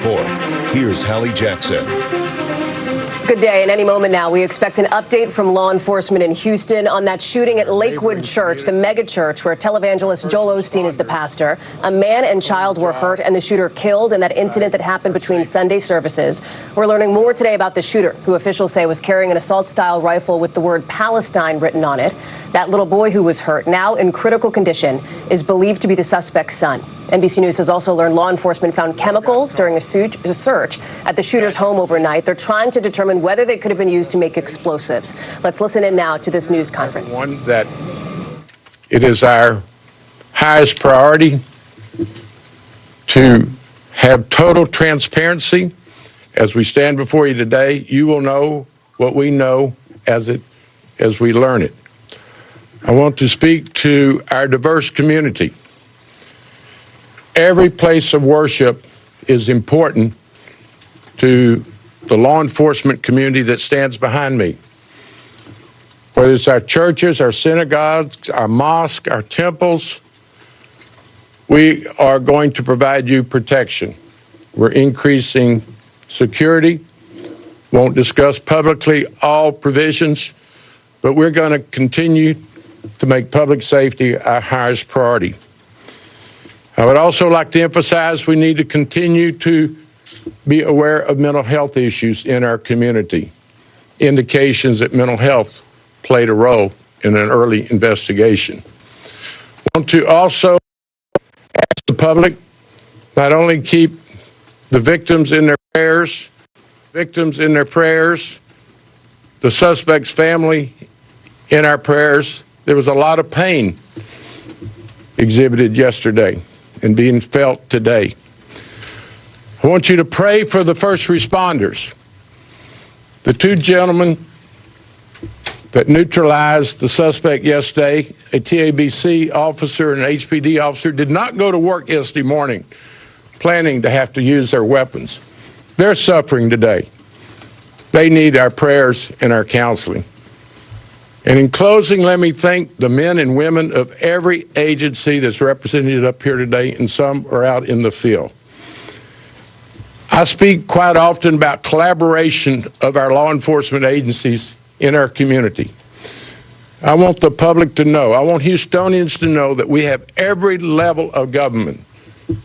report. Here's Hallie Jackson. Good day. In any moment now, we expect an update from law enforcement in Houston on that shooting at Lakewood Church, the mega church where televangelist Joel Osteen is the pastor. A man and child were hurt and the shooter killed in that incident that happened between Sunday services. We're learning more today about the shooter, who officials say was carrying an assault-style rifle with the word Palestine written on it. That little boy who was hurt, now in critical condition, is believed to be the suspect's son. NBC News has also learned law enforcement found chemicals during a search at the shooter's home overnight. They're trying to determine whether they could have been used to make explosives. Let's listen in now to this news conference. One, that it is our highest priority to have total transparency. As we stand before you today, you will know what we know as we learn it. I want to speak to our diverse community. Every place of worship is important to the law enforcement community that stands behind me. Whether it's our churches, our synagogues, our mosques, our temples, we are going to provide you protection. We're increasing security. Won't discuss publicly all provisions, but we're going to continue to make public safety our highest priority. I would also like to emphasize we need to continue to be aware of mental health issues in our community. Indications that mental health played a role in an early investigation. I want to also ask the public not only keep the victims in their prayers, the suspect's family in our prayers. There was a lot of pain exhibited yesterday and being felt today. I want you to pray for the first responders. The two gentlemen that neutralized the suspect yesterday, a TABC officer and an HPD officer, did not go to work yesterday morning planning to have to use their weapons. They're suffering today. They need our prayers and our counseling. And in closing, let me thank the men and women of every agency that's represented up here today, and some are out in the field. I speak quite often about collaboration of our law enforcement agencies in our community. I want the public to know, I want Houstonians to know that we have every level of government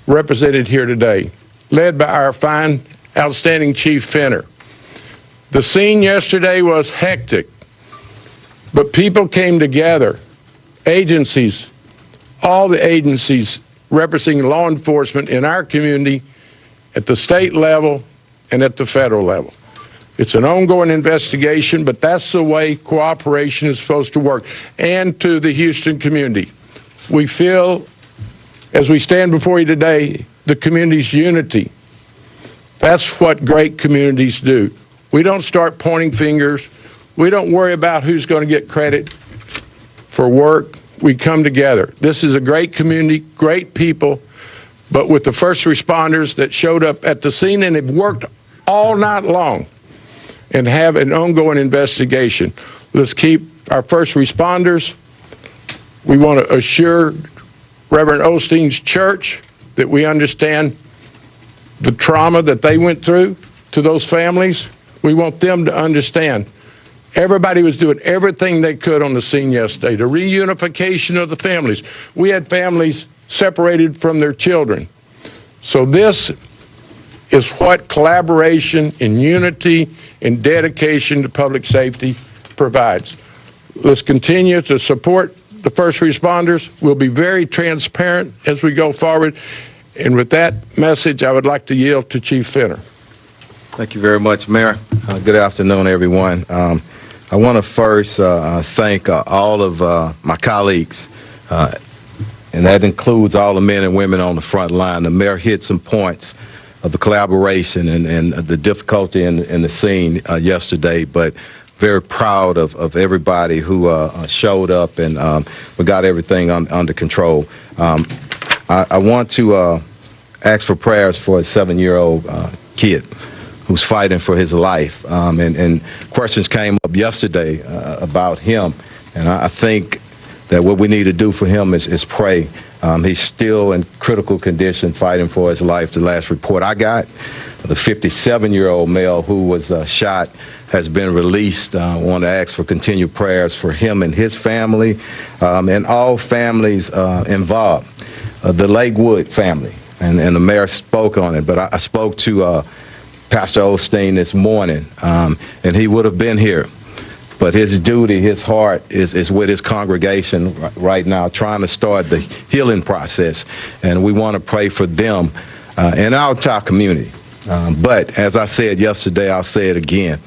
represented here today, led by our fine, outstanding Chief Fenner. The scene yesterday was hectic. But people came together, agencies, all the agencies representing law enforcement in our community at the state level and at the federal level. It's an ongoing investigation, but that's the way cooperation is supposed to work. And to the Houston community, we feel, as we stand before you today, the community's unity. That's what great communities do. We don't start pointing fingers. We don't worry about who's going to get credit for work. We come together. This is a great community, great people, but with the first responders that showed up at the scene and have worked all night long and have an ongoing investigation. Let's keep our first responders. We want to assure Reverend Osteen's church that we understand the trauma that they went through to those families. We want them to understand everybody was doing everything they could on the scene yesterday, the reunification of the families. We had families separated from their children. So this is what collaboration and unity and dedication to public safety provides. Let's continue to support the first responders. We'll be very transparent as we go forward. And with that message, I would like to yield to Chief Fenner. Thank you very much, Mayor. Good afternoon, everyone. I want to first thank all of my colleagues, and that includes all the men and women on the front line. The mayor hit some points of the collaboration and the difficulty in the scene yesterday, but very proud of everybody who showed up, and we got everything under control. I want to ask for prayers for a 7-year-old kid who's fighting for his life. And questions came up yesterday about him. And I think that what we need to do for him is pray. He's still in critical condition, fighting for his life. The last report I got The 57-year-old male who was shot has been released. I want to ask for continued prayers for him and his family and all families involved. The Lakewood family, and the mayor spoke on it, but I spoke to Pastor Osteen this morning, and he would have been here. But his duty, his heart is with his congregation right now, trying to start the healing process. And we want to pray for them and our entire community. But as I said yesterday, I'll say it again.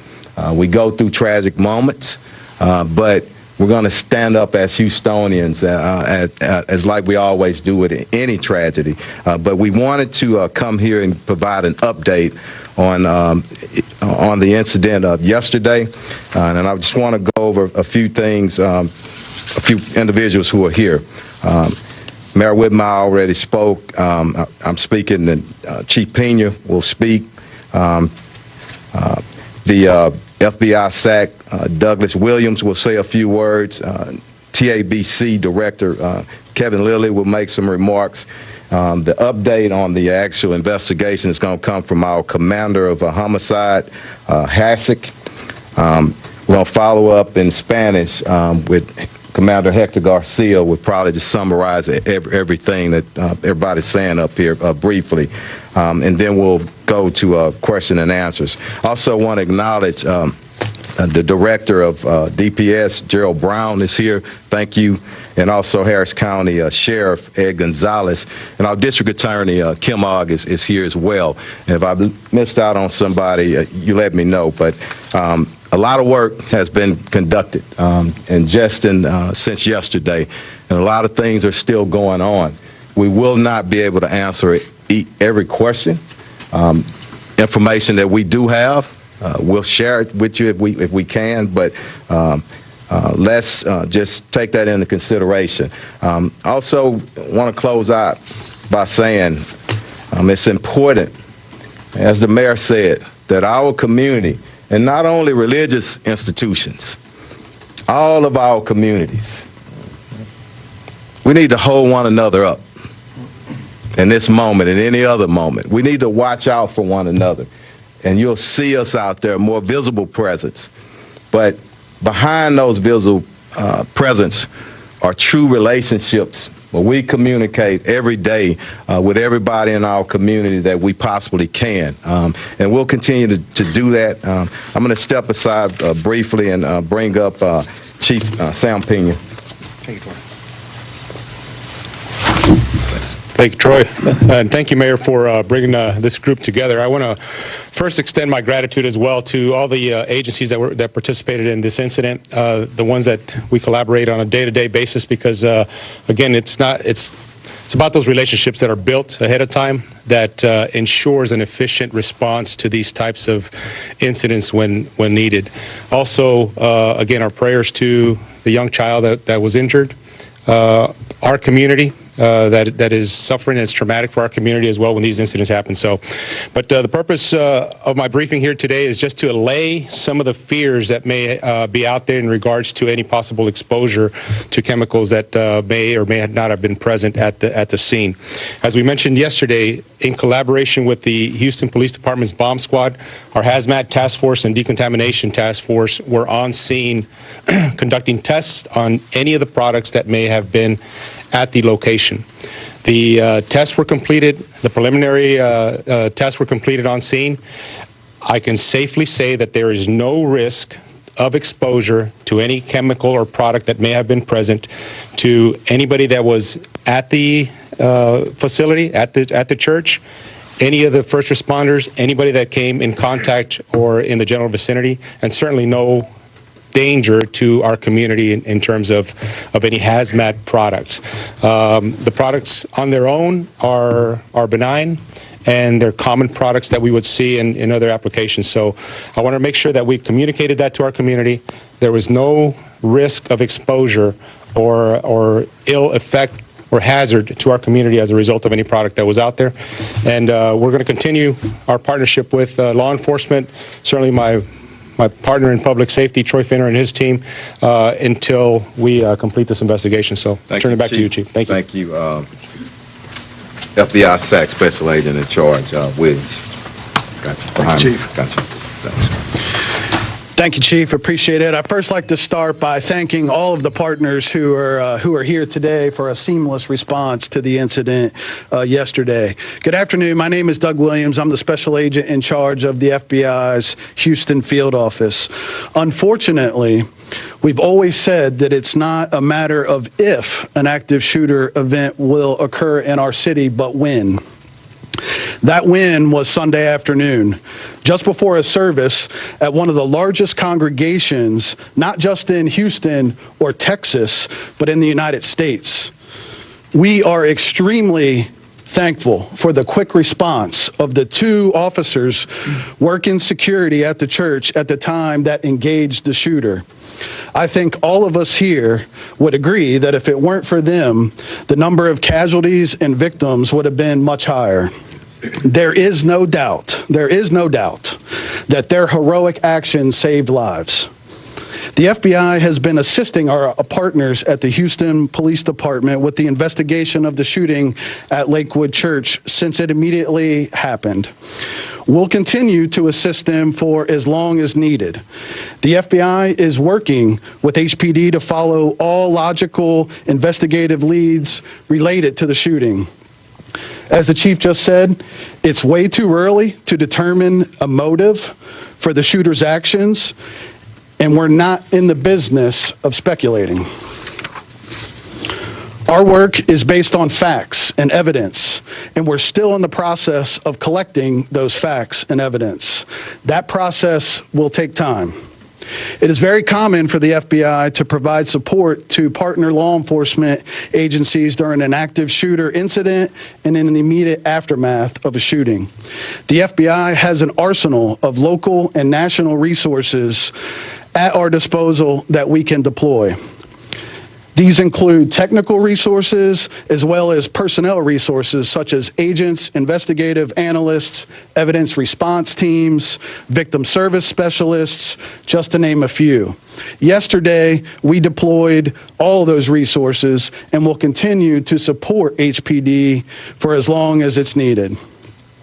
We go through tragic moments, but we're going to stand up as Houstonians, as like we always do with any tragedy. But we wanted to come here and provide an update on the incident of yesterday, and I just want to go over a few things, a few individuals who are here. Mayor Whitmire already spoke. I'm speaking, and Chief Pena will speak. The FBI SAC, Douglas Williams, will say a few words. TABC Director Kevin Lilly will make some remarks. The update on the actual investigation is going to come from our commander of Homicide, Hasek. We're going to follow up in Spanish with Commander Hector Garcia. Will probably just summarize everything that everybody's saying up here briefly. And then we'll go to question and answers. Also want to acknowledge the director of DPS, Gerald Brown, is here. Thank you. And also Harris County Sheriff Ed Gonzalez. And our district attorney, Kim Ogg, is here as well. And if I missed out on somebody, you let me know. But a lot of work has been conducted and just since yesterday. And a lot of things are still going on. We will not be able to answer every question. Information that we do have, we'll share it with you if we can, but let's just take that into consideration. Also want to close out by saying it's important, as the mayor said, that our community, and not only religious institutions, all of our communities, we need to hold one another up in this moment and any other moment. We need to watch out for one another. And you'll see us out there, more visible presence. But behind those visible presence are true relationships where we communicate every day with everybody in our community that we possibly can. And we'll continue to do that. I'm going to step aside briefly and bring up Chief Sam Pena. Thank you, Troy. Thank you, Troy. And thank you, Mayor, for bringing this group together. I want to first extend my gratitude as well to all the agencies that participated in this incident, the ones that we collaborate on a day-to-day basis, because, again, it's about those relationships that are built ahead of time that ensures an efficient response to these types of incidents when needed. Also, again, our prayers to the young child that was injured, our community, that is suffering, and it's traumatic for our community as well when these incidents happen. So, but the purpose of my briefing here today is just to allay some of the fears that may be out there in regards to any possible exposure to chemicals that may or may not have been present at the scene. As we mentioned yesterday, in collaboration with the Houston Police Department's bomb squad, our hazmat task force and decontamination task force were on scene conducting tests on any of the products that may have been at the location. The tests were completed, the preliminary tests were completed on scene. I can safely say that there is no risk of exposure to any chemical or product that may have been present to anybody that was at the facility, at the church, any of the first responders, anybody that came in contact or in the general vicinity, and certainly no danger to our community in terms of any hazmat products. The products on their own are benign, and they're common products that we would see in other applications. So I want to make sure that we communicated that to our community. There was no risk of exposure or ill effect or hazard to our community as a result of any product that was out there. And we're going to continue our partnership with law enforcement, certainly my partner in public safety, Troy Finner, and his team, until we complete this investigation. So turn it back to you, Chief. Thank you. Thank you. FBI SAC Special Agent in Charge, Williams. behind you, me. Chief. Gotcha. Thanks. Thank you, Chief. Appreciate it. I'd first like to start by thanking all of the partners who are here today for a seamless response to the incident yesterday. Good afternoon. My name is Doug Williams. I'm the special agent in charge of the FBI's Houston field office. Unfortunately, we've always said that it's not a matter of if an active shooter event will occur in our city, but when. That win was Sunday afternoon, just before a service at one of the largest congregations, not just in Houston or Texas, but in the United States. We are extremely thankful for the quick response of the two officers working security at the church at the time that engaged the shooter. I think all of us here would agree that if it weren't for them, the number of casualties and victims would have been much higher. There is no doubt that their heroic actions saved lives. The FBI has been assisting our partners at the Houston Police Department with the investigation of the shooting at Lakewood Church since it immediately happened. We'll continue to assist them for as long as needed. The FBI is working with HPD to follow all logical investigative leads related to the shooting. As the chief just said, it's way too early to determine a motive for the shooter's actions, and we're not in the business of speculating. Our work is based on facts and evidence, and we're still in the process of collecting those facts and evidence. That process will take time. It is very common for the FBI to provide support to partner law enforcement agencies during an active shooter incident and in the immediate aftermath of a shooting. The FBI has an arsenal of local and national resources at our disposal that we can deploy. These include technical resources as well as personnel resources such as agents, investigative analysts, evidence response teams, victim service specialists, just to name a few. Yesterday, we deployed all those resources and will continue to support HPD for as long as it's needed.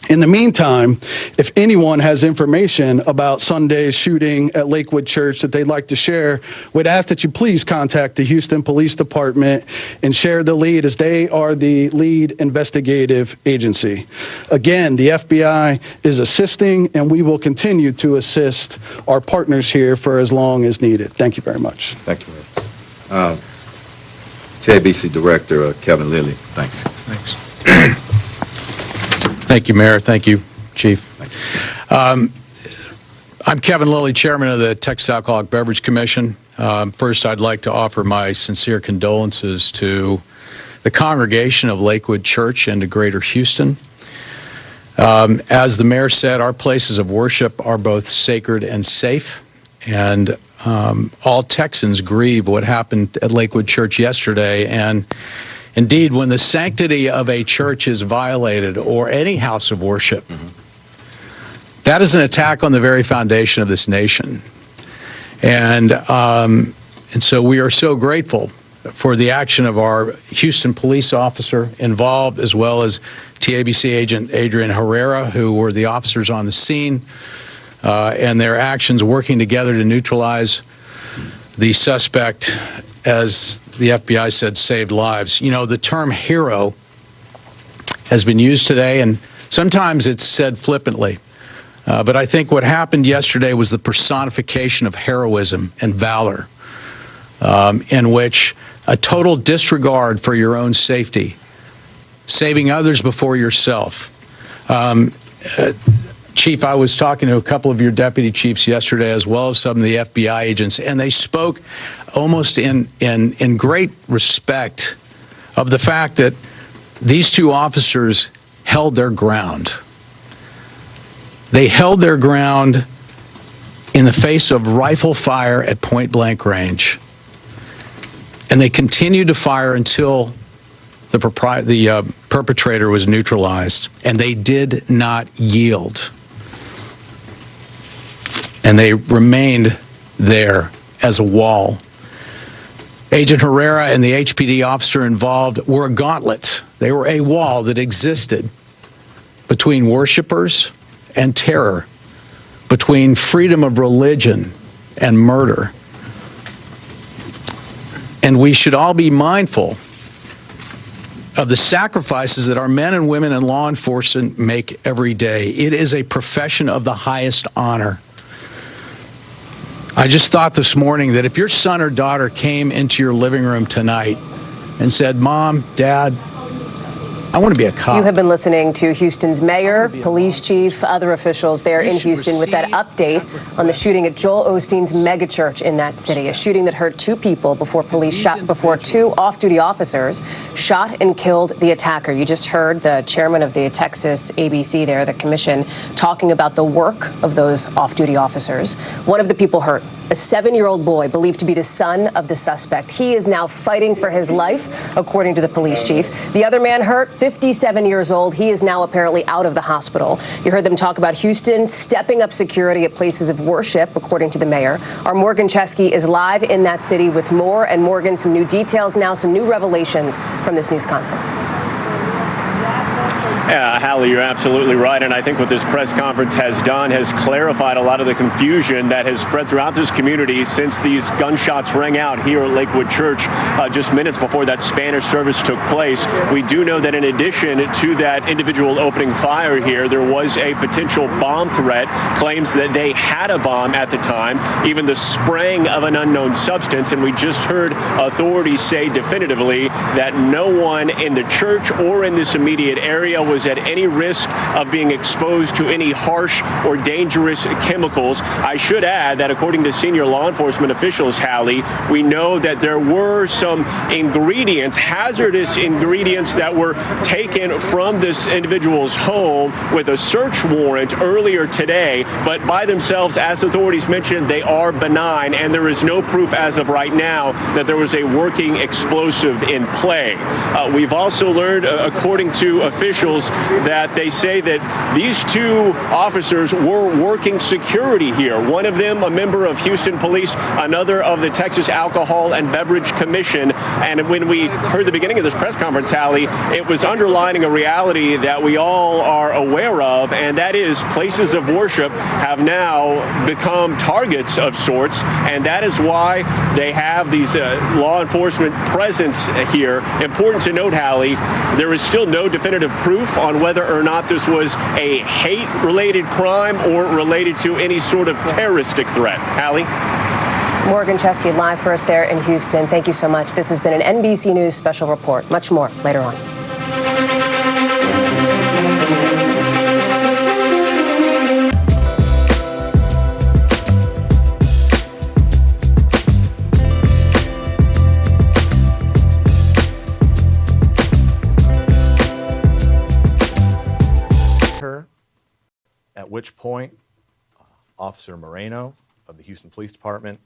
In the meantime, if anyone has information about Sunday's shooting at Lakewood Church that they'd like to share, we'd ask that you please contact the Houston Police Department and share the lead, as they are the lead investigative agency. Again, the FBI is assisting, and we will continue to assist our partners here for as long as needed. Thank you very much. Thank you, Mayor. JBC Director Kevin Lilly. Thanks. Thanks. Thank you, Mayor. Thank you, Chief. I'm Kevin Lilly, Chairman of the Texas Alcoholic Beverage Commission. First, I'd like to offer my sincere condolences to the congregation of Lakewood Church and to Greater Houston. As the Mayor said, our places of worship are both sacred and safe, and all Texans grieve what happened at Lakewood Church yesterday. And indeed, when the sanctity of a church is violated, or any house of worship, that is an attack on the very foundation of this nation. And so we are so grateful for the action of our Houston police officer involved, as well as TABC agent Adrian Herrera, who were the officers on the scene, and their actions working together to neutralize the suspect, as the FBI said, saved lives. You know, the term hero has been used today, and sometimes it's said flippantly. But I think what happened yesterday was the personification of heroism and valor, in which a total disregard for your own safety, saving others before yourself. Chief, I was talking to a couple of your deputy chiefs yesterday, as well as some of the FBI agents, and they spoke almost in great respect of the fact that these two officers held their ground. They held their ground in the face of rifle fire at point-blank range, and they continued to fire until the perpetrator was neutralized, and they did not yield. And they remained there as a wall. Agent Herrera and the HPD officer involved were a gauntlet. They were a wall that existed between worshipers and terror. between freedom of religion and murder. And we should all be mindful of the sacrifices that our men and women in law enforcement make every day. It is a profession of the highest honor. I just thought this morning that if your son or daughter came into your living room tonight and said, "Mom, Dad, I want to be a cop." You have been listening to Houston's mayor, police chief, other officials there in Houston with that update on the shooting at Joel Osteen's megachurch in that city, a shooting that hurt two people before two off-duty officers shot and killed the attacker. You just heard the chairman of the Texas ABC there, the commission, talking about the work of those off-duty officers. One of the people hurt, a 7-year-old boy believed to be the son of the suspect. He is now fighting for his life, according to the police chief. The other man hurt, 57 years old. He is now apparently out of the hospital. You heard them talk about Houston stepping up security at places of worship, according to the mayor. Our Morgan Chesky is live in that city with more. And Morgan, some new details now, some new revelations from this news conference. Yeah, Hallie, you're absolutely right. And I think what this press conference has done has clarified a lot of the confusion that has spread throughout this community since these gunshots rang out here at Lakewood Church just minutes before that Spanish service took place. We do know that in addition to that individual opening fire here, there was a potential bomb threat, claims that they had a bomb at the time, even the spraying of an unknown substance. And we just heard authorities say definitively that no one in the church or in this immediate area was at any risk of being exposed to any harsh or dangerous chemicals. I should add that according to senior law enforcement officials, Hallie, we know that there were some ingredients, hazardous ingredients, that were taken from this individual's home with a search warrant earlier today, but by themselves, as authorities mentioned, they are benign, and there is no proof as of right now that there was a working explosive in play. We've also learned, according to officials, that they say that these two officers were working security here. One of them a member of Houston Police, another of the Texas Alcohol and Beverage Commission. And when we heard the beginning of this press conference, Hallie, it was underlining a reality that we all are aware of, and that is places of worship have now become targets of sorts, and that is why they have these law enforcement presence here. Important to note, Hallie, there is still no definitive proof on whether or not this was a hate-related crime or related to any sort of terroristic threat. Hallie? Morgan Chesky live for us there in Houston. Thank you so much. This has been an NBC News special report. Much more later on. At which point, Officer Moreno of the Houston Police Department,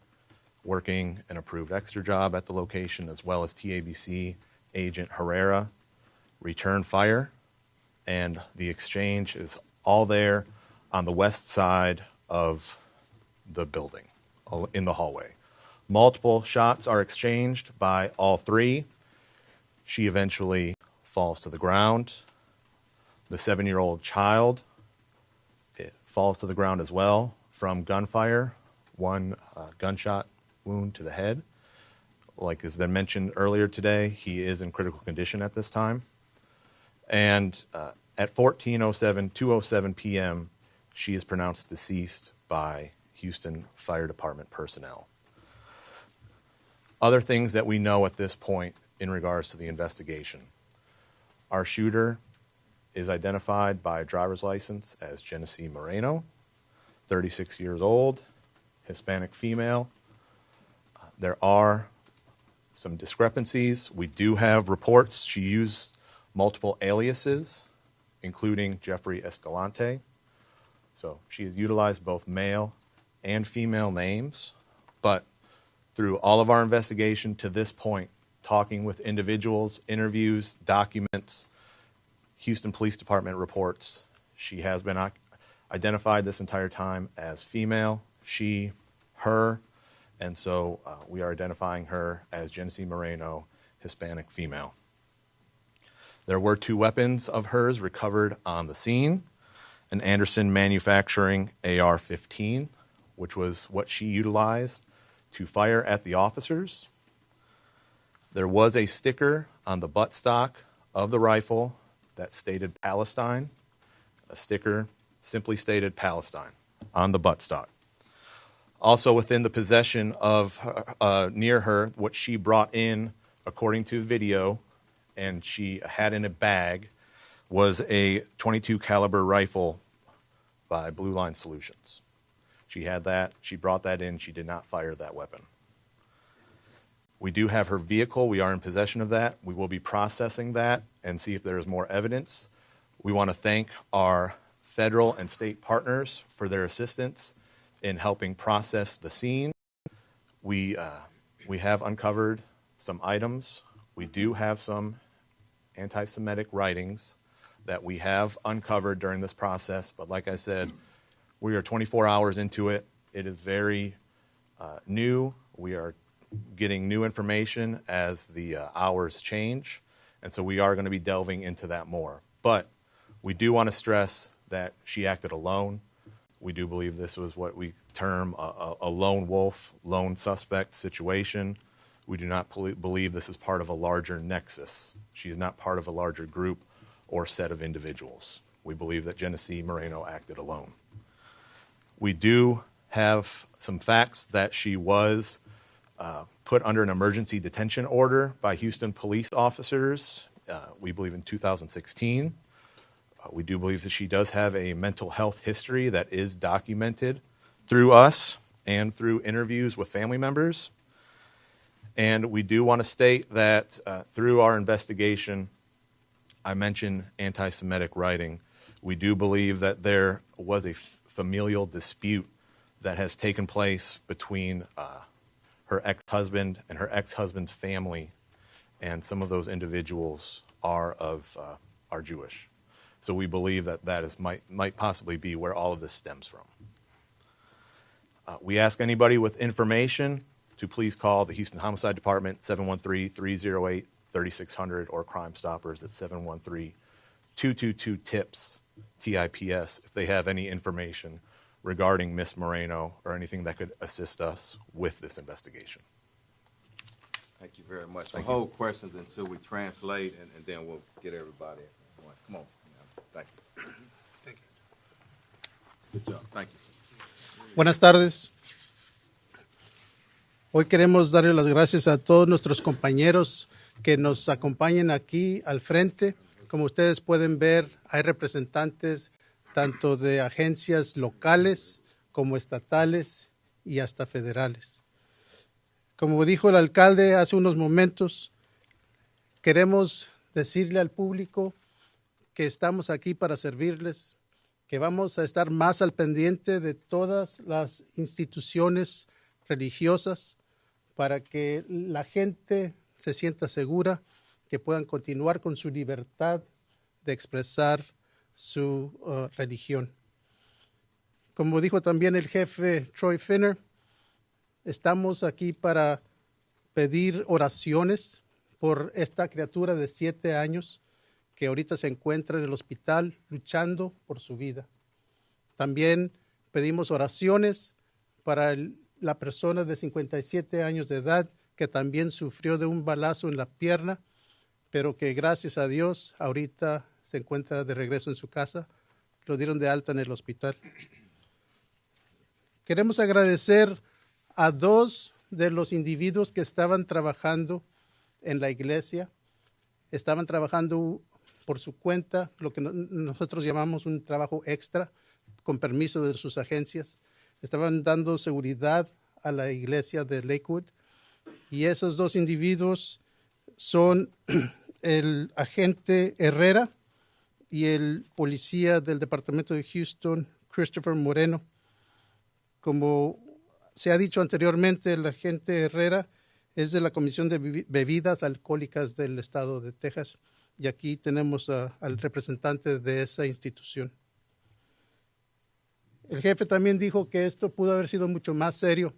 working an approved extra job at the location, as well as TABC agent Herrera, returned fire, and the exchange is all there on the west side of the building, in the hallway. Multiple shots are exchanged by all three. She eventually falls to the ground. The 7-year-old child falls to the ground as well from gunfire, one gunshot wound to the head. Like has been mentioned earlier today, he is in critical condition at this time. And at 2:07 p.m., she is pronounced deceased by Houston Fire Department personnel. Other things that we know at this point in regards to the investigation. Our shooter is identified by a driver's license as Genesee Moreno, 36 years old, Hispanic female. There are some discrepancies. We do have reports she used multiple aliases, including Jeffrey Escalante. So she has utilized both male and female names, but through all of our investigation to this point, talking with individuals, interviews, documents, Houston Police Department reports, she has been identified this entire time as female, she, her, and so we are identifying her as Genesee Moreno, Hispanic female. There were 2 weapons of hers recovered on the scene, an Anderson Manufacturing AR-15, which was what she utilized to fire at the officers. There was a sticker on the buttstock of the rifle that stated Palestine. A sticker simply stated Palestine on the buttstock. Also within the possession of near her, what she brought in, according to video, and she had in a bag, was a .22 caliber rifle by Blue Line Solutions. She had that. She brought that in. She did not fire that weapon. We do have her vehicle. We are in possession of that. We will be processing that and see if there is more evidence. We want to thank our federal and state partners for their assistance in helping process the scene. We have uncovered some items. We do have some anti-Semitic writings that we have uncovered during this process. But like I said, we are 24 hours into it. It is very new. We are getting new information as the hours change. And so we are going to be delving into that more. But we do want to stress that she acted alone. We do believe this was what we term a lone wolf, lone suspect situation. We do not believe this is part of a larger nexus. She is not part of a larger group or set of individuals. We believe that Genesee Moreno acted alone. We do have some facts that she was put under an emergency detention order by Houston police officers, we believe in 2016. We do believe that she does have a mental health history that is documented through us and through interviews with family members. And we do want to state that through our investigation, I mentioned anti-Semitic writing. We do believe that there was a familial dispute that has taken place between her ex-husband and her ex-husband's family, and some of those individuals are Jewish. So we believe that might possibly be where all of this stems from. We ask anybody with information to please call the Houston Homicide Department, 713-308-3600, or Crime Stoppers at 713-222-TIPS, TIPS, if they have any information regarding Miss Moreno or anything that could assist us with this investigation. Thank you very much. We'll hold questions until we translate, and then we'll get everybody at once. Come on. Thank you. Thank you. Good job. Thank you. Buenas tardes. Hoy queremos darle las gracias a todos nuestros compañeros que nos acompañan aquí al frente. Como ustedes pueden ver, hay representantes tanto de agencias locales como estatales y hasta federales. Como dijo el alcalde hace unos momentos, queremos decirle al público que estamos aquí para servirles, que vamos a estar más al pendiente de todas las instituciones religiosas para que la gente se sienta segura, que puedan continuar con su libertad de expresar su religión. Como dijo también el jefe Troy Finner, estamos aquí para pedir oraciones por esta criatura de 7 años que ahorita se encuentra en el hospital luchando por su vida. También pedimos oraciones para la persona de 57 años de edad que también sufrió de un balazo en la pierna, pero que gracias a Dios ahorita se encuentra de regreso en su casa. Lo dieron de alta en el hospital. Queremos agradecer a 2 de los individuos que estaban trabajando en la iglesia. Estaban trabajando por su cuenta, lo que nosotros llamamos un trabajo extra, con permiso de sus agencias. Estaban dando seguridad a la iglesia de Lakewood. Y esos 2 individuos son el agente Herrera y el policía del departamento de Houston, Christopher Moreno. Como se ha dicho anteriormente, el agente Herrera es de la Comisión de Bebidas Alcohólicas del estado de Texas, y aquí tenemos al representante de esa institución. El jefe también dijo que esto pudo haber sido mucho más serio,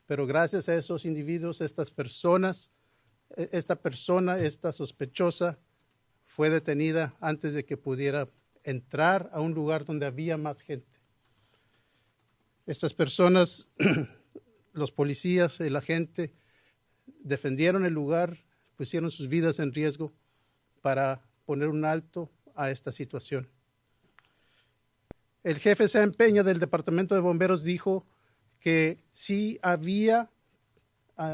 pero gracias a esos individuos, esta persona, esta sospechosa, fue detenida antes de que pudiera entrar a un lugar donde había más gente. Estas personas, los policías, la gente, defendieron el lugar, pusieron sus vidas en riesgo para poner un alto a esta situación. El jefe se empeña del Departamento de Bomberos dijo que sí había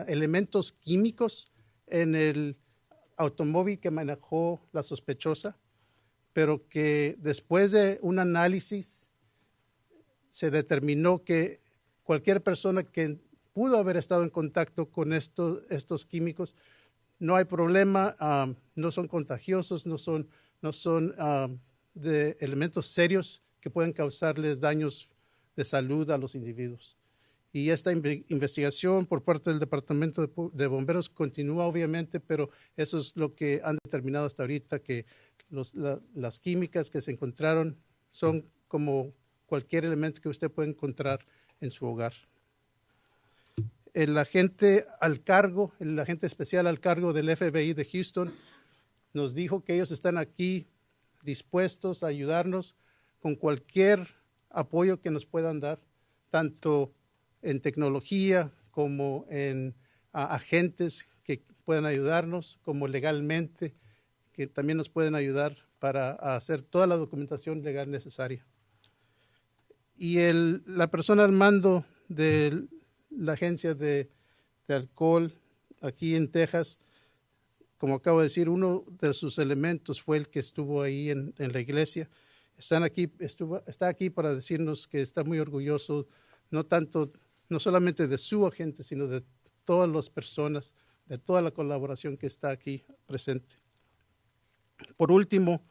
elementos químicos en el automóvil que manejó la sospechosa, pero que después de un análisis se determinó que cualquier persona que pudo haber estado en contacto con estos químicos, no hay problema, no son contagiosos, no son de elementos serios que pueden causarles daños de salud a los individuos. Y esta investigación por parte del Departamento de Bomberos continúa obviamente, pero eso es lo que han determinado hasta ahorita, que las químicas que se encontraron son como cualquier elemento que usted puede encontrar en su hogar. El agente especial al cargo del FBI de Houston nos dijo que ellos están aquí dispuestos a ayudarnos con cualquier apoyo que nos puedan dar, tanto en tecnología como en agentes que puedan ayudarnos, como legalmente, que también nos pueden ayudar para hacer toda la documentación legal necesaria. Y la persona al mando de la agencia de alcohol aquí en Texas, como acabo de decir, uno de sus elementos fue el que estuvo ahí en la iglesia. Está aquí para decirnos que está muy orgulloso, no solamente de su agente, sino de todas las personas, de toda la colaboración que está aquí presente. Por último,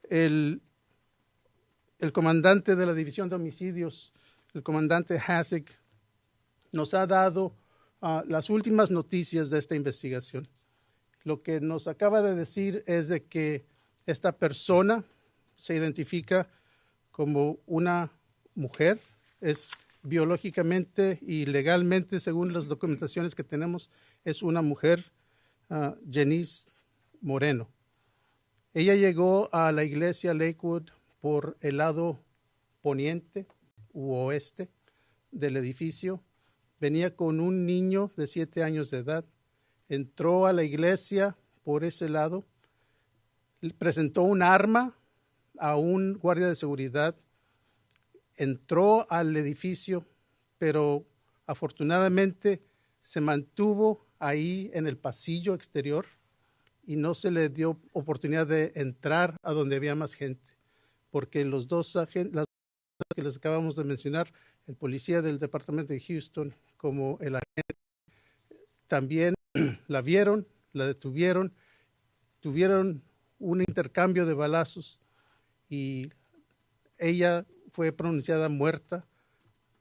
el comandante de la División de Homicidios, el comandante Hasek, nos ha dado las últimas noticias de esta investigación. Lo que nos acaba de decir es de que esta persona se identifica como una mujer, es biológicamente y legalmente, según las documentaciones que tenemos, es una mujer, Janice Moreno. Ella llegó a la iglesia Lakewood por el lado poniente u oeste del edificio. Venía con un niño de 7 años de edad. Entró a la iglesia por ese lado. Presentó un arma a un guardia de seguridad. Entró al edificio, pero afortunadamente se mantuvo ahí en el pasillo exterior y no se le dio oportunidad de entrar a donde había más gente, porque los dos agentes que les acabamos de mencionar, el policía del departamento de Houston como el agente, también la vieron, la detuvieron, tuvieron un intercambio de balazos y ella fue pronunciada muerta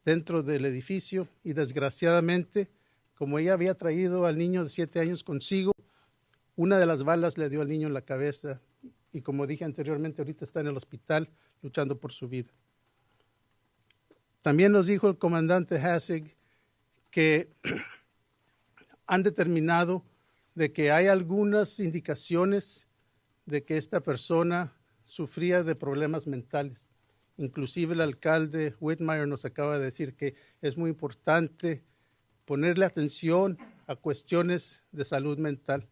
dentro del edificio y desgraciadamente, como ella había traído al niño de 7 años consigo, una de las balas le dio al niño en la cabeza y como dije anteriormente, ahorita está en el hospital luchando por su vida. También nos dijo el comandante Hasek que han determinado de que hay algunas indicaciones de que esta persona sufría de problemas mentales. Inclusive el alcalde Whitmire nos acaba de decir que es muy importante ponerle atención a cuestiones de salud mental,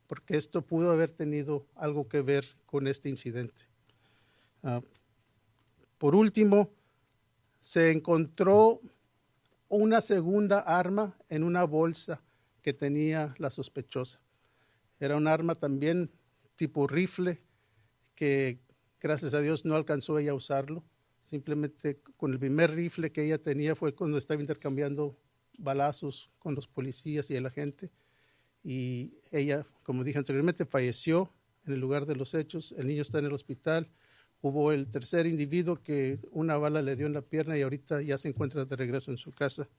porque esto pudo haber tenido algo que ver con este incidente. Por último, se encontró una segunda arma en una bolsa que tenía la sospechosa. Era un arma también tipo rifle que gracias a Dios no alcanzó ella a usarlo. Simplemente con el primer rifle que ella tenía fue cuando estaba intercambiando balazos con los policías y el agente. Y ella, como dije anteriormente, falleció en el lugar de los hechos. El niño está en el hospital. Hubo el tercer individuo que una bala le dio en la pierna y ahorita ya se encuentra de regreso en su casa.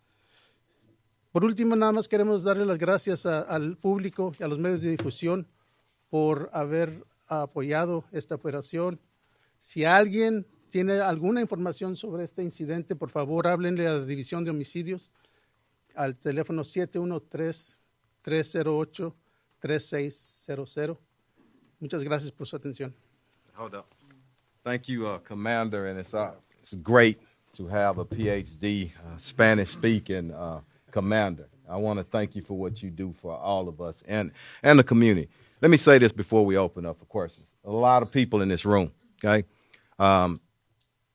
Por último, nada más queremos darle las gracias al público y a los medios de difusión por haber apoyado esta operación. Si alguien tiene alguna información sobre este incidente, por favor, háblenle a la División de Homicidios al teléfono 713-308-3600. Muchas gracias por su atención. Hold up. Thank you, Commander, and it's great to have a PhD Spanish-speaking commander. I want to thank you for what you do for all of us and the community. Let me say this before we open up for questions. A lot of people in this room, okay?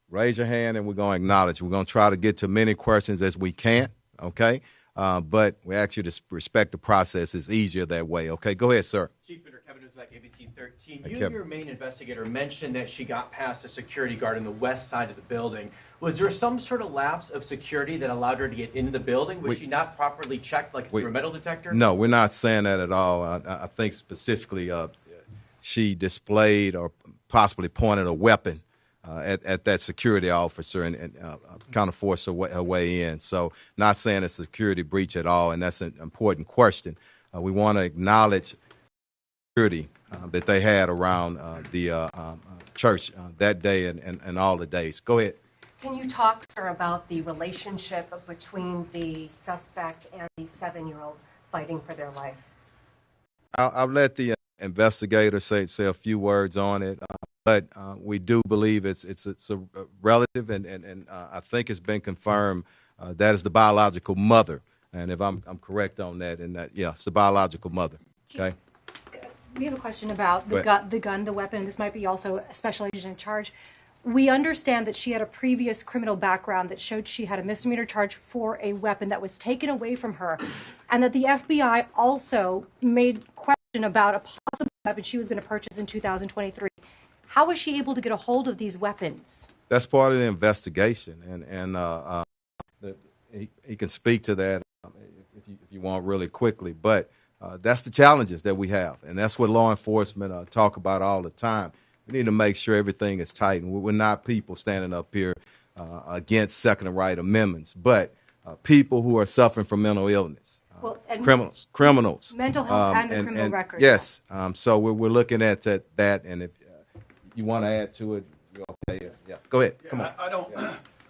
Raise your hand and we're going to acknowledge. We're going to try to get to many questions as we can, okay? But we ask you to respect the process. It's easier that way, okay? Go ahead, sir. Chief Peter Kevin Newsback, ABC 13. Hey, You Kevin. and your main investigator mentioned that she got past a security guard on the west side of the building. Was there some sort of lapse of security that allowed her to get into the building? Was she not properly checked, like through a metal detector? No, we're not saying that at all. I think specifically she displayed or possibly pointed a weapon at that security officer and kind of forced her way in. So not saying it's a security breach at all, and that's an important question. We want to acknowledge security that they had around the church that day and all the days. Go ahead. Can you talk, sir, about the relationship between the suspect and the 7-year-old fighting for their life? I'll let the investigator say a few words on it, but we do believe it's a relative, and I think it's been confirmed that is the biological mother. And if I'm correct on that, and that it's the biological mother. Okay. We have a question about the weapon. This might be also a special agent in charge. We understand that she had a previous criminal background that showed she had a misdemeanor charge for a weapon that was taken away from her, and that the FBI also made question about a possible weapon she was going to purchase in 2023. How was she able to get a hold of these weapons? That's part of the investigation, and he can speak to that if you want really quickly. But that's the challenges that we have, and that's what law enforcement talk about all the time. We need to make sure everything is tight, and we're not people standing up here against Second and Right Amendments, but people who are suffering from mental illness, criminals, mental health and a criminal record. Yes, so we're looking at that, and if you want to add to it, okay. Yeah, go ahead. Come on.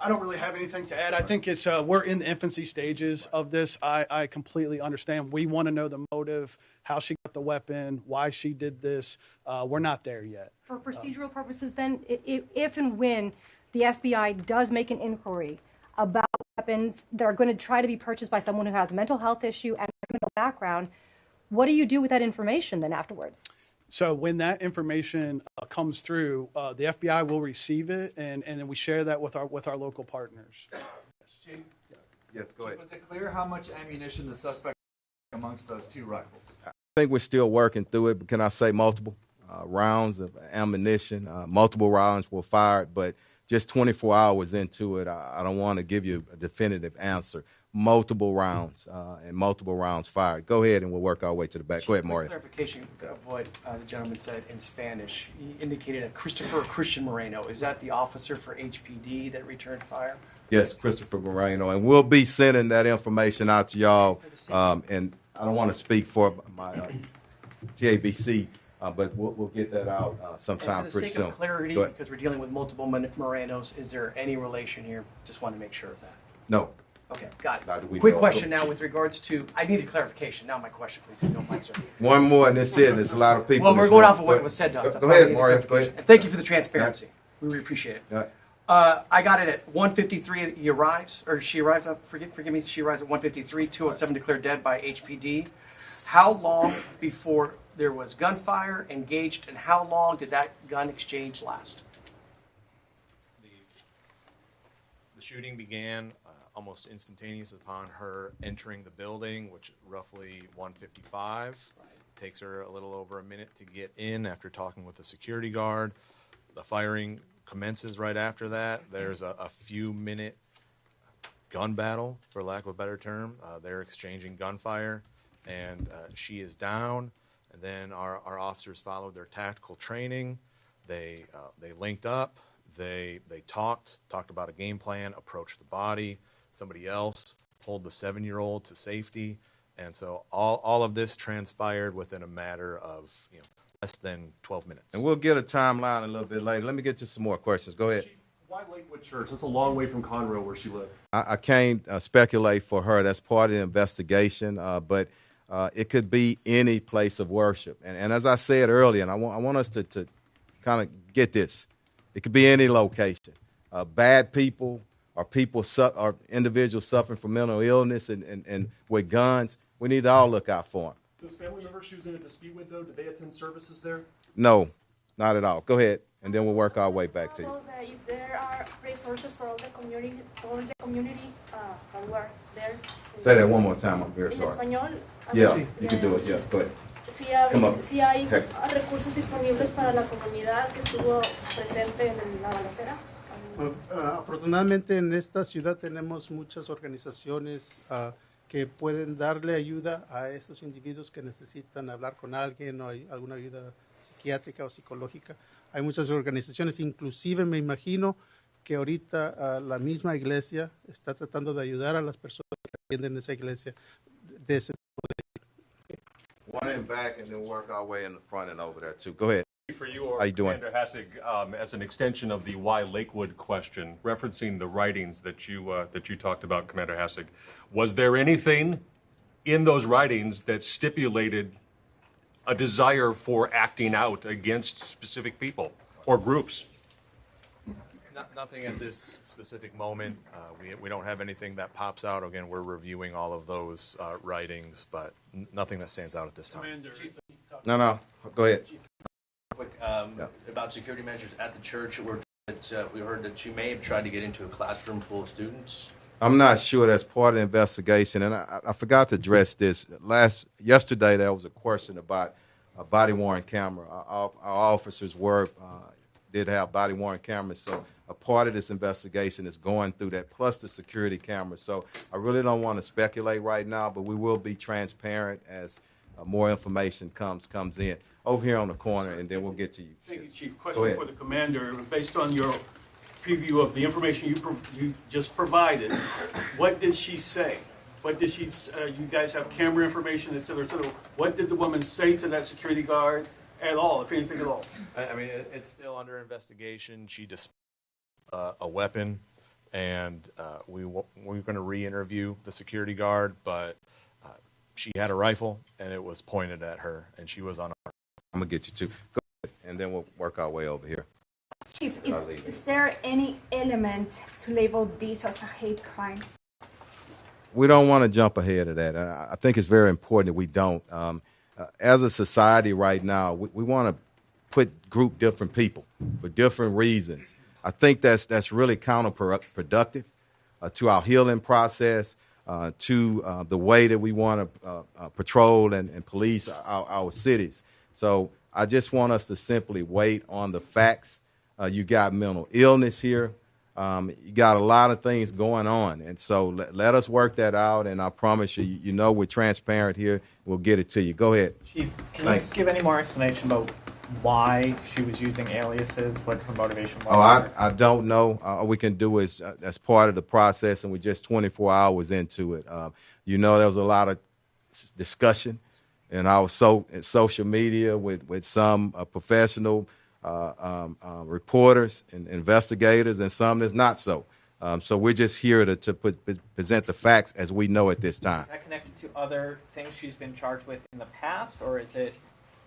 I don't really have anything to add. I think it's we're in the infancy stages of this. I completely understand. We want to know the motive, how she got the weapon, why she did this. We're not there yet. For procedural purposes, then, if and when the FBI does make an inquiry about weapons that are going to try to be purchased by someone who has a mental health issue and a criminal background, what do you do with that information then afterwards? So when that information comes through, the FBI will receive it, and then we share that with our local partners. Yes, go ahead. Was it clear how much ammunition the suspect had amongst those two rifles? I think we're still working through it, but can I say multiple rounds of ammunition? Multiple rounds were fired, but just 24 hours into it, I don't want to give you a definitive answer. Multiple rounds and multiple rounds fired. Go ahead, and we'll work our way to the back. Go ahead, Mario. Clarification of what the gentleman said in Spanish. He indicated a Christian Moreno. Is that the officer for HPD that returned fire? Yes, Christopher Moreno, and we'll be sending that information out to y'all. And I don't want to speak for my TABC, but we'll get that out sometime pretty soon. For the sake of clarity, because we're dealing with multiple Morenos, is there any relation here? Just want to make sure of that. No. Okay, got it. Quick question now with regards to, I need a clarification. Now my question, please, if you don't mind, sir. One more, and that's it. There's a lot of people. Well, we're going off of what was said to us. Go ahead, Mario. Go ahead. And thank you for the transparency. We really appreciate it. Yeah. I got it at 1:53. He arrives, or she arrives. Forgive me. She arrives at 1:53. 207 declared dead by HPD. How long before there was gunfire engaged, and how long did that gun exchange last? The shooting began almost instantaneous upon her entering the building, which is roughly 1:55. Takes her a little over a minute to get in after talking with the security guard. The firing commences right after that. There's a few minute gun battle, for lack of a better term. They're exchanging gunfire, and she is down. And then our officers followed their tactical training. They linked up. They talked about a game plan, approached the body. Somebody else pulled the 7-year-old to safety. And so all of this transpired within a matter of less than 12 minutes. And we'll get a timeline a little bit later. Let me get you some more questions. Go ahead. Why Lakewood Church? That's a long way from Conroe where she lived. I can't speculate for her. That's part of the investigation. But it could be any place of worship. And as I said earlier, and I want us to kind of get this. It could be any location. Bad people or or individuals suffering from mental illness and with guns, we need to all look out for them. Those family members she was in a dispute window, did they attend services there? No, not at all. Go ahead, and then we'll work our way back to you. That if there are resources for all the community that were there. Say that one more time. I'm very sorry. En español. Yeah, you can do it. Yeah, go ahead. Si hay recursos disponibles para la comunidad que estuvo presente en la balacera. Afortunadamente en esta ciudad tenemos muchas organizaciones que pueden darle ayuda a esos individuos que necesitan hablar con alguien o hay alguna ayuda psiquiátrica o psicológica. Hay muchas organizaciones, inclusive me imagino que ahorita la misma iglesia está tratando de ayudar a las personas que atienden esa iglesia de ese tipo de... One in back and then work our way in the front and over there too. Go ahead. For you, or How you doing? Commander Hassig, as an extension of the why Lakewood question, referencing the writings that you talked about, Commander Hassig, was there anything in those writings that stipulated a desire for acting out against specific people or groups? Nothing at this specific moment. We don't have anything that pops out. Again, we're reviewing all of those writings, but nothing that stands out at this time. No, go ahead. Quick, about security measures at the church, we heard that you may have tried to get into a classroom full of students. I'm not sure that's part of the investigation, and I forgot to address this. Yesterday, there was a question about a body-worn camera. Our officers did have body-worn cameras, so a part of this investigation is going through that, plus the security cameras. So I really don't want to speculate right now, but we will be transparent as more information comes in. Over here on the corner, and then we'll get to you. Thank you, Chief. Question for the commander. Based on your preview of the information you just provided, what did she say? What did she? You guys have camera information, et cetera, et cetera. What did the woman say to that security guard at all, if anything at all? I mean, it's still under investigation. She displayed a weapon, and we're going to re-interview the security guard, but she had a rifle, and it was pointed at her, and she was unarmed. I'm going to get you too. Go ahead, and then we'll work our way over here. Chief, is there any element to label this as a hate crime? We don't want to jump ahead of that. I think it's very important that we don't. As a society right now, we want to group different people for different reasons. I think that's really counterproductive to our healing process, to the way that we want to patrol and police our cities. So I just want us to simply wait on the facts. You got mental illness here. You got a lot of things going on. And so let us work that out. And I promise you, we're transparent here. We'll get it to you. Go ahead. Chief, can you give any more explanation about why she was using aliases, what her motivation was? I don't know. All we can do is, as part of the process, and we're just 24 hours into it. There was a lot of discussion in our social media with some professional reporters and investigators, and some that's not so. So we're just here to present the facts as we know at this time. Is that connected to other things she's been charged with in the past, or is it?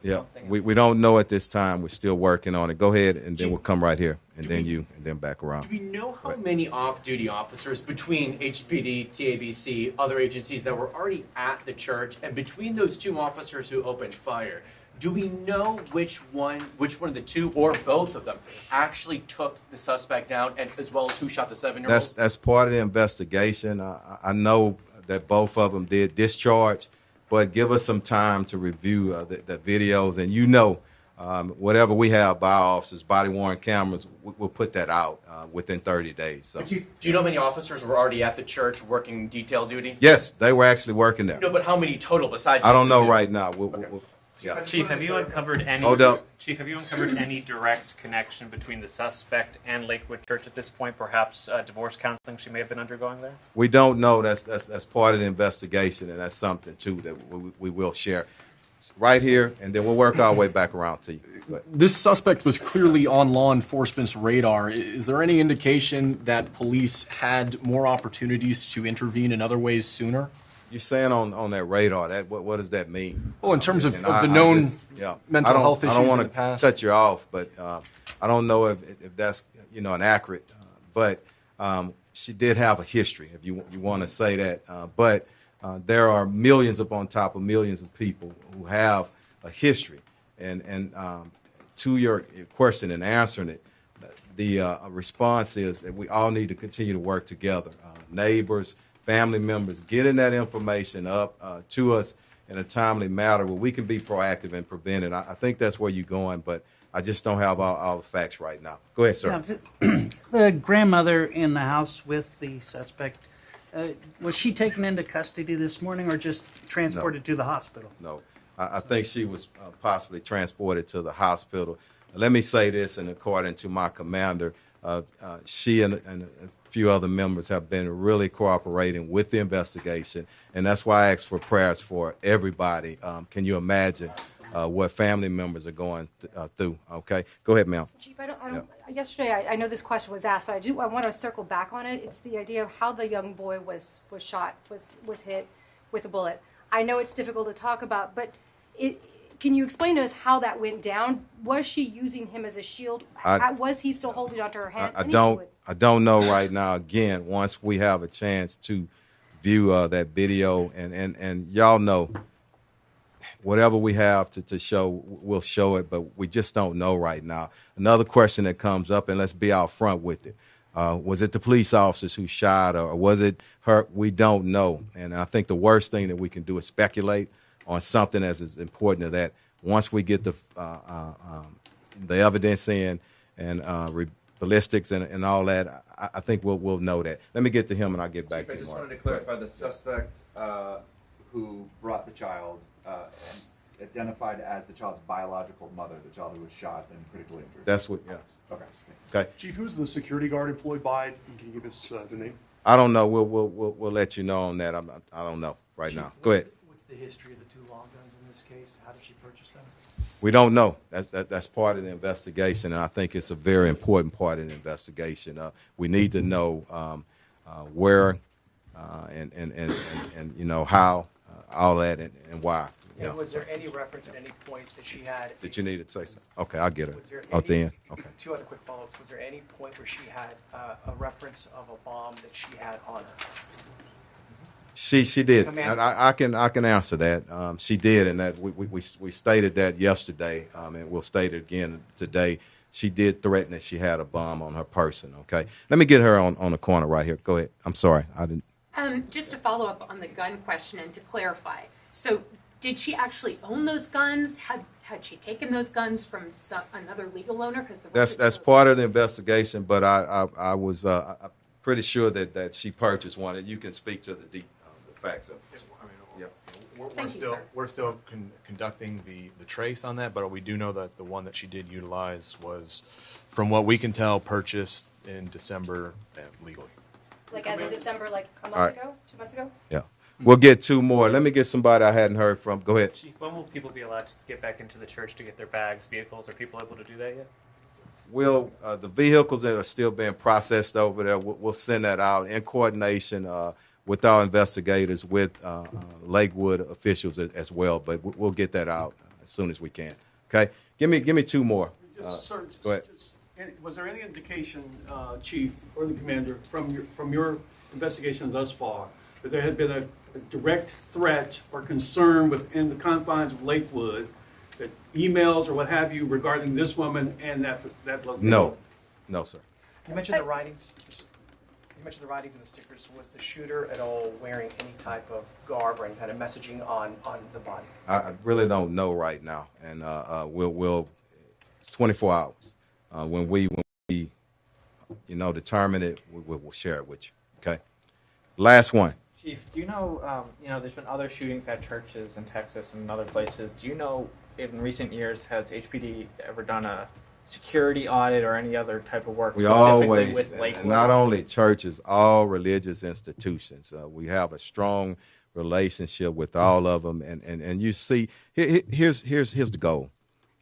Yeah, we don't know at this time. We're still working on it. Go ahead, and then we'll come right here, and then back around. Do we know how many off-duty officers between HPD, TABC, other agencies that were already at the church, and between those two officers who opened fire, do we know which one of the two or both of them actually took the suspect down, and as well as who shot the 7-year-old? That's part of the investigation. I know that both of them did discharge. But give us some time to review the videos, and whatever we have by our officers, body-worn cameras, we'll put that out within 30 days. So. Do you know how many officers were already at the church working detail duty? Yes, they were actually working there. No, but how many total besides? I don't know right now. Yeah. Chief, have you uncovered any? Chief, have you uncovered any direct connection between the suspect and Lakewood Church at this point? Perhaps divorce counseling she may have been undergoing there. We don't know. That's part of the investigation, and that's something too that we will share right here, and then we'll work our way back around to you. This suspect was clearly on law enforcement's radar. Is there any indication that police had more opportunities to intervene in other ways sooner? You're saying on that radar, that what does that mean? Well, in terms of And the known mental I health issues I don't in want the past. to cut you off, but I don't know if that's an accurate. But she did have a history, if you want to say that. But there are millions upon top of millions of people who have a history. And to your question and answering it, the response is that we all need to continue to work together. Neighbors, family members, getting that information up to us in a timely manner where we can be proactive and prevent it. I think that's where you're going, but I just don't have all the facts right now. Go ahead, sir. Yeah, the grandmother in the house with the suspect, was she taken into custody this morning or just transported to the hospital? No. I think she was possibly transported to the hospital. Let me say this, and according to my commander, she and a few other members have been really cooperating with the investigation, and that's why I asked for prayers for everybody. Can you imagine what family members are going through? Okay, go ahead, ma'am. Chief, yesterday, I know this question was asked, but I want to circle back on it. It's the idea of how the young boy was shot, was hit with a bullet. I know it's difficult to talk about, but can you explain to us how that went down? Was she using him as a shield? Was he still holding onto her hand? I don't know right now. Again, once we have a chance to view that video, and y'all know, whatever we have to show, we'll show it, but we just don't know right now. Another question that comes up, and let's be out front with it. Was it the police officers who shot her, or was it her? We don't know. And I think the worst thing that we can do is speculate on something as important as that. Once we get the evidence in and ballistics and all that, I think we'll know that. Let me get to him and I'll get back to you. I just wanted to clarify the suspect who brought the child identified as the child's biological mother, the child who was shot and critically injured. That's what, yes. Okay. Chief, who's the security guard employed by? Can you give us the name? I don't know. We'll let you know on that. I don't know right Chief, now. Go ahead. What's the history of the two long guns in this case? How did she purchase them? We don't know. That's part of the investigation, and I think it's a very important part of the investigation. We need to know where and you know how, all that, and why. And was there any reference at any point that she had? Did you need to say something? Okay, I'll get her. Was there At the end. any, Okay. two other quick follow-ups. Was there any point where she had a reference of a bomb that she had on her? She did. Commander. I can answer that. She did, and that we stated that yesterday, and we'll state it again today. She did threaten that she had a bomb on her person. Okay, let me get her on the corner right here. Go ahead. I'm sorry, I didn't. Just to follow up on the gun question and to clarify, so did she actually own those guns? Had she taken those guns from another legal owner? Because That's part of the investigation, but I was pretty sure that she purchased one. And you can speak to the facts of it. Yeah. We're still conducting the trace on that, but we do know that the one that she did utilize was, from what we can tell, purchased in December legally. Like as of December, like a month All right. ago, 2 months ago? Yeah. We'll get two more. Let me get somebody I hadn't heard from. Go ahead. Chief, when will people be allowed to get back into the church to get their bags, vehicles? Are people able to do that yet? The vehicles that are still being processed over there, we'll send that out in coordination with our investigators, with Lakewood officials as well. But we'll get that out as soon as we can. Okay. Give me two more. Sir, Go ahead. Was there any indication, Chief or the Commander, from your investigation thus far, that there had been a direct threat or concern within the confines of Lakewood, that emails or what have you regarding this woman and that location? No, sir. You mentioned the writings. You mentioned the writings and the stickers. Was the shooter at all wearing any type of garb or any kind of messaging on the body? I really don't know right now, and we'll it's 24 hours. When we determine it, we'll share it with you. Okay. Last one. Chief, do you know, there's been other shootings at churches in Texas and other places. Do you know if in recent years has HPD ever done a security audit or any other type of work We specifically always, with Lakewood? not only churches, all religious institutions. We have a strong relationship with all of them, and you see, here's the goal,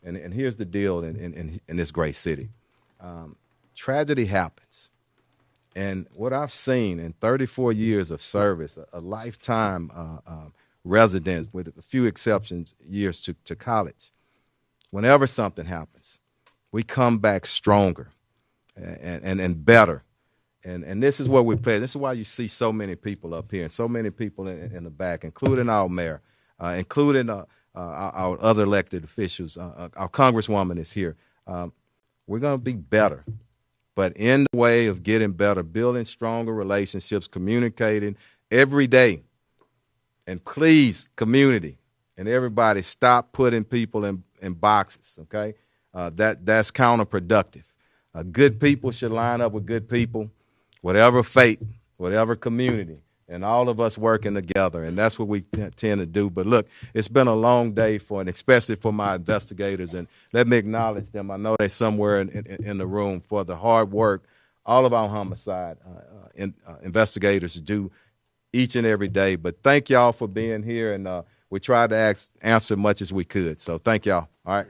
and here's the deal in this great city. Tragedy happens, And what I've seen in 34 years of service, a lifetime resident, with a few exceptions, years to college, whenever something happens, we come back stronger and better. And this is what we play. This is why you see so many people up here and so many people in the back, including our mayor, including our other elected officials. Our congresswoman is here. We're going to be better. But in the way of getting better, building stronger relationships, communicating every day. And please, community and everybody, stop putting people in boxes, okay? That's counterproductive. Good people should line up with good people, whatever faith, whatever community, and all of us working together, and that's what we tend to do. But look, it's been a long day and especially for my investigators, and let me acknowledge them. I know they're somewhere in the room for the hard work all of our homicide investigators do each and every day. But thank y'all for being here, and we tried to answer much as we could. So thank y'all. All right.